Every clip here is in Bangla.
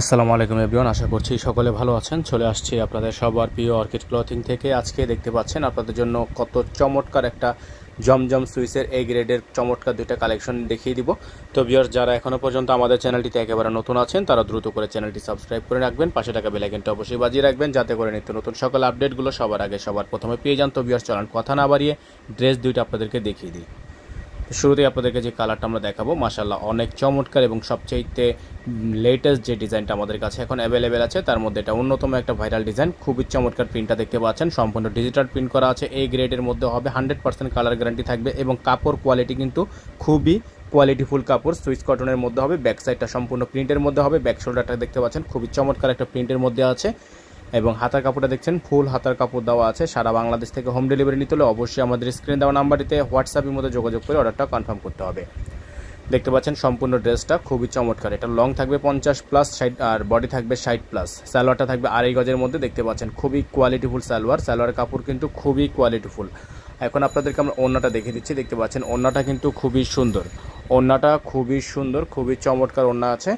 আসসালামু আলাইকুম এভরিওয়ান, আশা করছি সকলে ভালো আছেন। চলে আসছি আপনাদের সবার প্রিয় অর্কিড ক্লথিং থেকে। আজকে দেখতে পাচ্ছেন আপনাদের জন্য কত চমৎকার একটা জমজম সুইসের এ গ্রেডের চমৎকার দুইটা কালেকশন দেখিয়ে দিব। তো ভিউয়ার্স, যারা এখনও পর্যন্ত আমাদের চ্যানেলটিতে একেবারে নতুন আছেন তারা দ্রুত করে চ্যানেলটি সাবস্ক্রাইব করে রাখবেন, পাশে থাকা বেল আইকনটা অবশ্যই বাজিয়ে রাখবেন যাতে করে নিত্য নতুন সকল আপডেটগুলো সবার আগে সবার প্রথমে পেয়ে যান। তো ভিউয়ার্স, চলুন কথা না বাড়িয়ে ড্রেস দুইটা আপনাদেরকে দেখিয়ে দিই। শুরুতেই আপনাদেরকে যে কালারটা আমরা দেখাবো, মাশাআল্লাহ অনেক চমৎকার এবং সবচেয়ে লেটেস্ট যে ডিজাইনটা আমাদের কাছে এখন অ্যাভেলেবেল আছে তার মধ্যে এটা অন্যতম একটা ভাইরাল ডিজাইন। খুবই চমৎকার প্রিন্টটা দেখতে পাচ্ছেন, সম্পূর্ণ ডিজিটাল প্রিন্ট করা আছে। এই গ্রেডের মধ্যে হবে, 100% কালার গ্যারান্টি থাকবে এবং কাপড় কোয়ালিটি কিন্তু খুবই কোয়ালিটিফুল কাপড়। সুইস কটনের মধ্যে হবে, ব্যাক সাইডটা সম্পূর্ণ প্রিন্টের মধ্যে হবে। ব্যাক শোল্ডারটা দেখতে পাচ্ছেন খুবই চমৎকার একটা প্রিন্টের মধ্যে আছে এবং হাতার কাপড়টা দেখছেন ফুল হাতার কাপড় দেওয়া আছে। সারা বাংলাদেশ থেকে হোম ডেলিভারি নিতে হলে অবশ্যই আমাদের স্ক্রিন দেওয়া নাম্বারটিতে হোয়াটসঅ্যাপের মধ্যে যোগাযোগ করে অর্ডারটা কনফার্ম করতে হবে। দেখতে পাচ্ছেন সম্পূর্ণ ড্রেসটা খুবই চমৎকার। এটা লং থাকবে 50+ সাইড আর বডি থাকবে 60+। সালোয়ারটা থাকবে 2.5 গজের মধ্যে। দেখতে পাচ্ছেন খুবই কোয়ালিটিফুল সালোয়ারের কাপড় কিন্তু খুবই কোয়ালিটিফুল। এখন আপনাদেরকে আমরা ওড়নাটা দেখিয়ে দিচ্ছি। দেখতে পাচ্ছেন ওড়নাটা কিন্তু খুবই সুন্দর, ওড়নাটা খুবই সুন্দর, খুবই চমৎকার ওড়না আছে।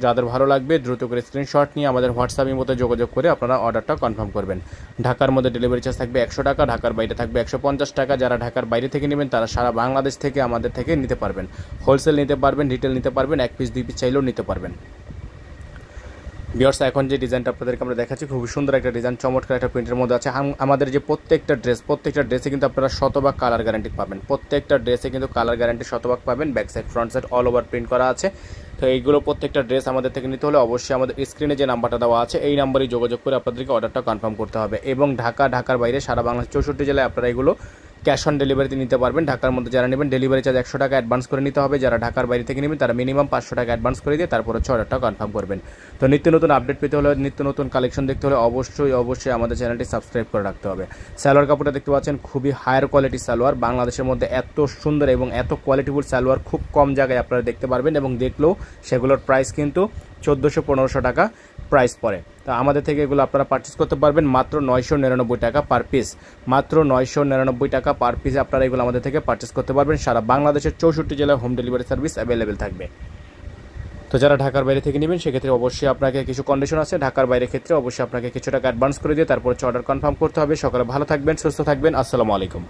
যাদের ভালো লাগবে দ্রুত করে স্ক্রিনশট নিয়ে আমাদের হোয়াটসঅ্যাপের মধ্যে যোগাযোগ করে আপনারা অর্ডারটা কনফার্ম করবেন। ঢাকার মধ্যে ডেলিভারি চার্জ থাকবে 100 টাকা, ঢাকার বাইরে থাকবে 150 টাকা। যারা ঢাকার বাইরে থেকে নেবেন তারা সারা বাংলাদেশ থেকে আমাদের থেকে নিতে পারবেন। হোলসেল নিতে পারবেন, রিটেল নিতে পারবেন, 1 পিস 2 পিস চাইলেও নিতে পারবেন। ভিউয়ার্স, এখন যে ডিজাইনটা আপনাদেরকে আমরা দেখাচ্ছি খুবই সুন্দর একটা ডিজাইন, চমৎকার একটা প্রিন্টের মধ্যে আছে। আমাদের যে প্রত্যেকটা ড্রেসে কিন্তু আপনারা শতভাগ কালার গ্যারান্টি পাবেন। প্রত্যেকটা ড্রেসে কিন্তু কালার গ্যারান্টি শতভাগ পাবেন। Back side front side all over print করা আছে। তো এইগুলো প্রত্যেকটা ড্রেস আমাদের থেকে নিতে হলে অবশ্যই আমাদের স্ক্রিনে যে নাম্বারটা দেওয়া আছে এই নাম্বারেই যোগাযোগ করে আপনাদেরকে অর্ডারটা কনফার্ম করতে হবে। এবং ঢাকার বাইরে সারা বাংলাদেশ 64 জেলায় আপনারা এগুলো ক্যাশ অন ডেলিভারিতে নিতে পারবেন। ঢাকার মধ্যে যারা নেবেন ডেলিভারি চার্জ 100 টাকা অ্যাডভান্স করে নিতে হবে। যারা ঢাকার বাইরে থেকে নেবেন তারা মিনিমাম 500 টাকা অ্যাডভান্স করে দিয়ে তারপর অর্ডারটা কনফার্ম করবেন। তো নিত্য নতুন আপডেট পেতে হলে, নিত্য নতুন কালেকশন দেখতে হলে অবশ্যই আমাদের চ্যানেলটি সাবস্ক্রাইব করে রাখতে হবে। সালোয়ার কাপড়টা দেখতে পাচ্ছেন খুবই হায়ার কোয়ালিটির সালোয়ার। বাংলাদেশের মধ্যে এত সুন্দর এবং এত কোয়ালিটিফুল সালোয়ার খুব কম জায়গায় আপনারা দেখতে পারবেন এবং দেখলেও সেগুলোর প্রাইস কিন্তু 1400-1500 টাকা প্রাইস পড়ে। তো আমাদের থেকে এগুলো আপনারা পারচেস করতে পারবেন মাত্র 999 টাকা পার পিস। মাত্র 999 টাকা পার পিসে আপনারা এগুলো আমাদের থেকে পারচেস করতে পারবেন। সারা বাংলাদেশের 64 জেলায় হোম ডেলিভারি সার্ভিস অ্যাভেলেবেল থাকবে। তো যারা ঢাকার বাইরে থেকে নেবেন সেক্ষেত্রে অবশ্যই আপনাকে কিছু কন্ডিশন আছে। ঢাকার বাইরের ক্ষেত্রে অবশ্যই আপনাকে কিছু টাকা অ্যাডভান্স করে দিয়ে তারপর অর্ডার কনফার্ম করতে হবে। সকালে ভালো থাকবেন, সুস্থ থাকবেন। আসসালামু আলাইকুম।